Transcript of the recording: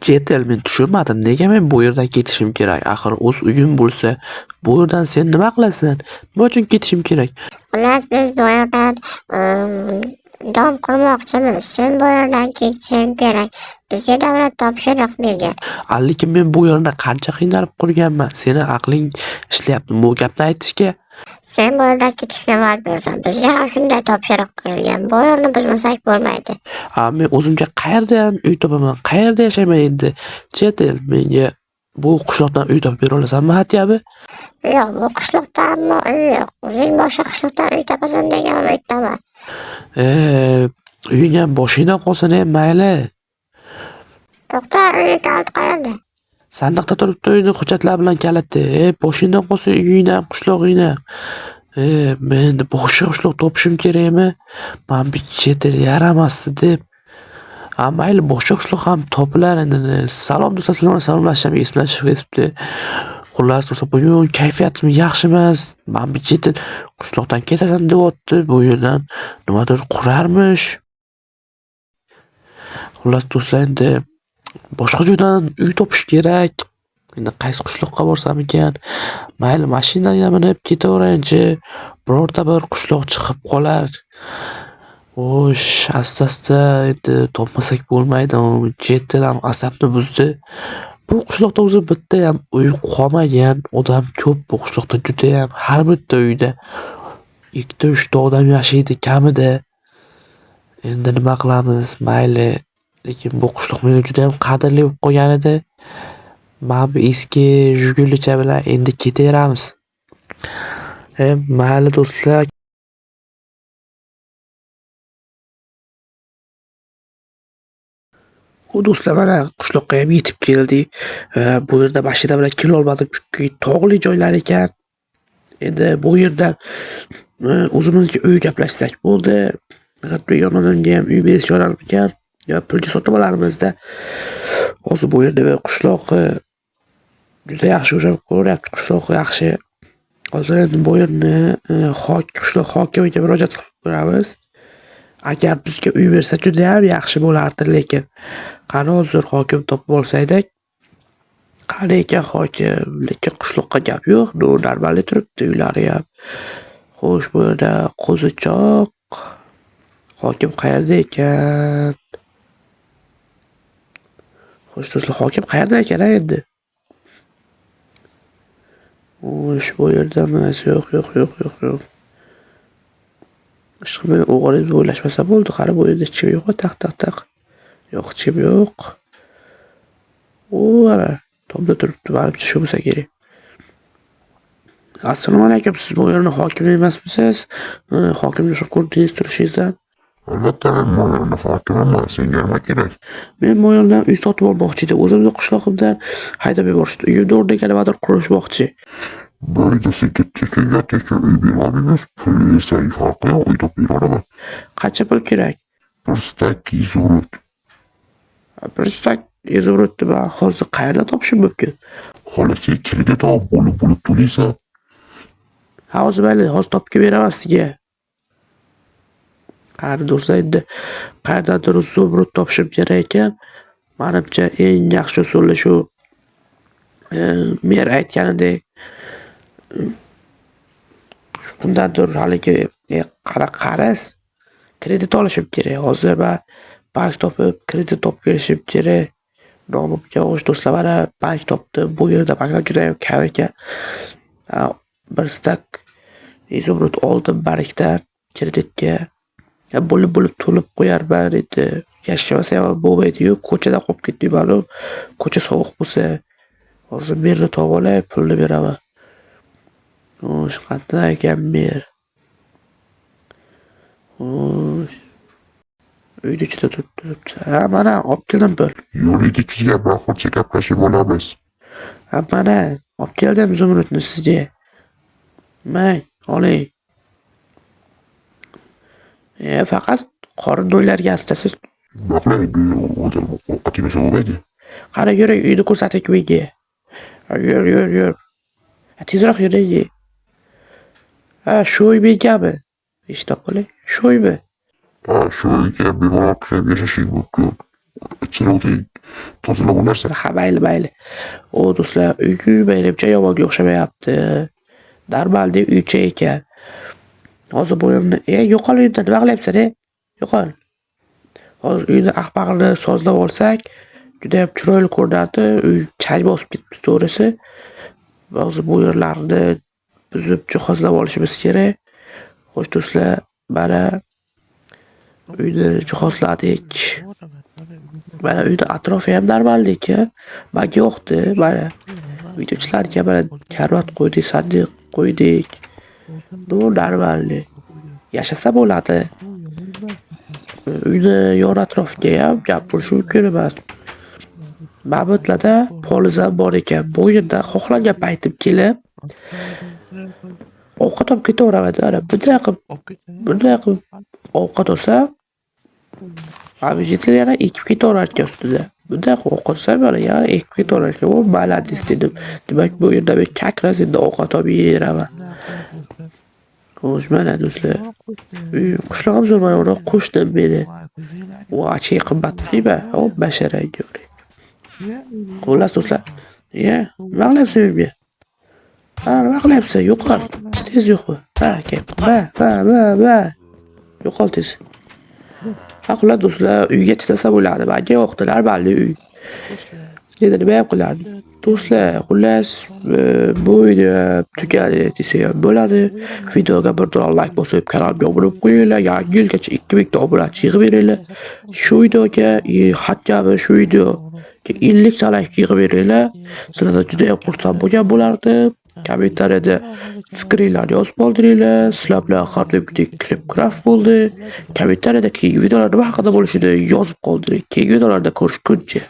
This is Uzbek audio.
Chet el men tushunmadim. Nega men bu yerdan ketishim kerak? Axir o'z uyim bo'lsa, bu yerdan sen nima qilasan? Nima uchun ketishim kerak? Xullas biz bu yerdan dom qurmoqchimiz. Sen bu yerdan ketishing kerak. Bizga davlat topshiriq bergan. Lekin men bu yerda qancha qiynalib qurganman. Seni aqling ishlayaptimi bu gapni aytishga? Sen bu yerdan ketishga majbursan. Bizga ham shunday topshiriq qo'yilgan. Bu yerni buzmasak bo'lmaydi. Men o'zimga qayerdan uy topaman? Qayerda yashayman endi? Chet el menga bu qishloqdan uy topib bera olasanmi, Hatyabi? Yo'q, bu qishloqdanmi uy yo'q. O'zing boshqa qishloqdan uy topasan degan umiddaman. Uying ham boshingdan qolsin ham mayli. To'xta, uy kaliti qayerda? Sandiqda turibdi uyni hujjatlar bilan kaliti. Boshingdan qolsin uyingni ham, qishlog'ingni ham. Men endi boshqa qishloq topishim kerakmi? Men bir chet el yaramasdi deb. Mayli, boshqa qishloq ham topilar endi. Salom do'stlar, salomlashishim esimdan chiqib ketibdi. Xullas, do'stlar, bugun kayfiyatim yaxshi emas. Men bir chet el qishloqdan ketasan deyapti. Bu yerdan nimadir qurarmish. Xullas, do'stlar, endi boshqa joydan uy topish kerak. Endi qaysi qishloqqa borsam ekan? Mayli, mashinaga minib ketaveraychi. Birorta bir qishloq chiqib qolar. Asta-asta endi topmasak bo'lmaydi. Chet el ham asabni buzdi. Bu qishloqda o'zi bitta ham uy qolmagan. Odam ko'p bu qishloqda juda ham. Har bitta uyda 2-3 ta odam yashaydi kamida. Endi nima qilamiz? Mayli. Lekin bu qishloq meni juda ham qadrli bo'lib qolgan edi. Men bu eski Jigullicha bilan endi ketaveramiz. Mayli do'stlar. Do'stlar, mana qishloqqa ham yetib keldik. Bu yerda mashina bilan kela olmadim chunki tog'li joylar ekan. Endi bu yerdan o'zimizga uy gaplashsak bo'ldi. Agar bir yonimga ham uy berish ekan, yo pulga sotib olarmizda. Hozir bu yerda bir qishloq juda yaxshi o'sha ko'ryapti, qishloq yaxshi. Hozir endi bu yerni qishloq hokimiga murojaat qilib ko'ramiz. Agar bizga uy bersa juda ham yaxshi bo'lardi, lekin qani hozir hokim topib olsaydik. Qani ekan hokim, lekin qishloqqa gap yo'q. Normalniy turibdi uylari ham. Xo'sh, bu yerda qo'zichoq hokim qayerda ekan? Xo'sh, do'stlar, hokim qayerda ekan endi? Xo'sh, bu yerda emas. Yo'q. Ishqi, meni o'g'lim deb o'ylashmasa bo'ldi. Qani bu yerda hech kim yo'q, taq. Yo'q, hech kim yo'q. Mana tomda turibdi, menimcha shu bo'lsa kerak. Assalomu alaykum, siz bu yerning hokimi emasmisiz? Hokimni shu ko'rdingiz turishingizdan. Albatta, men bu yerning hokimiman. Senga nima kerak? Men bu yerdan uy sotib olmoqchi edim. O'zimni qishlog'imdan haydab yuborishdi. Uyimni o'rniga nimadir qurishmoqchi. Bu uyda senga tekinga uy berolmaymiz. Pul esa farqi yo'q, uy topib beraman. Qancha pul kerak? Bir stak izurut. Bir stak izurutni men hozir qayerdan topishim mumkin? Xohlasa kredit olib bo'lib to'laysan. Hozir mayli, hozir topib beraman sizga. Qani do'stlar, endi qayerdandir izurut topishim kerak ekan. Menimcha eng yaxshi usul shu mer aytganidek shundandir haligi qarz kredit olishim kerak. Hozir men bank topib kredit topib berishim kerak. Nomimga o'sha do'stlar, mana bank topdim. Bu yerda banklar juda ham kam ekan. Bir stak izurut oldim bankdan kreditga. Bo'lib to'lib qo'yarman endi. Yashamasa ham bo'lmaydi-yu, ko'chada qolib ketmayman-ku. Ko'cha sovuq bo'lsa, hozir merni topib olay, pulni beraman. Xo'sh, qanday ekan mer? Xo'sh. Uyni ichida turibdi. Mana olib keldim pul. Yo'lida sizga ma'qulcha gaplashib olamiz. Mana olib keldim izurutni sizga. Mang, oling. Faqat qorin do'ylarga astasiz. Maqlaydi, odam otimasa bo'lmaydi. Qani yuring, uyni ko'rsating menga. Yur. Tezroq yuring. Shu uy mengami? Eshitib qoling. Shu uymi? Shu uyga bemalol kirib yashashing mumkin. Ichini o'ting. tozalab olarsan. Ha mayli. O do'stlar, uyga menimcha yomonga o'xshamayapti. Normalniy uycha ekan. Hozir bu yerni, yo'qol uyimdan, nima qilyapsan, Yo'qol. Hozir uyni ahmoqini sozlab olsak, juda ham chiroyli ko'rinardi. Uy chang bosib ketibdi to'g'risi. Hozir bu yerlarni buzib jihozlab olishimiz kerak. Xo'sh do'stlar, mana uyni jihozladik. Mana uyni atrofi ham normallik, menga yoqdi. Mana uyni ichlariga mana karvat qo'ydik, sandiq qo'ydik. Normallik. Yashasa bo'ladi. Uyni yon atrofiga ham gap bo'lishi mumkin emas. Mabitlarda poliz ham bor ekan. Bu yerda xohlagan paytim kelib ovqat olib ketaveraman. Ana bunday qilib ovqat olsam, obyajetlar yana ekib ketaverar ekan ustida. Bunday qilib ovqat olsam, mana yana ekib ketaverar ekan. O, maladis dedim. Demak, bu yerda men kakrazinda ovqat olib yeyeraman. Xo'sh, mana do'stlar. Qishlog'imiz mana uni qo'shdim meni. U achiy qimmatliba, o basharang. Xullas do'stlar. Nima qilyapsan uyga? Nima qilyapsan? Yo'qol. Tez yo'qol. Kel. Va. Yo'qol tez. Xullas do'stlar, uyga chiqsa bo'ladi. Menga yoqdilar, balli uy. Endi nima ham qilardim? Do'stlar, xullas bu video tugadi desa ham bo'ladi. Videoga bir like bosib, kanalga obuna bo'lib qo'yinglar. Yangi yilgacha 2000 ta obunachi yig'ib beringlar. Shu videoga hatto shu videoga 50 ta like yig'ib beringlar. Sizlardan juda ham xursand bo'lgan bo'lardim. Kommentariyada fikringizni yozib qoldiringlar. Sizlar bilan har doimgidek Clipcraft bo'ldi. Kommentariyada keyingi videolar nima haqida bo'lishini yozib qoldiring. Keyingi videolarda ko'rishguncha.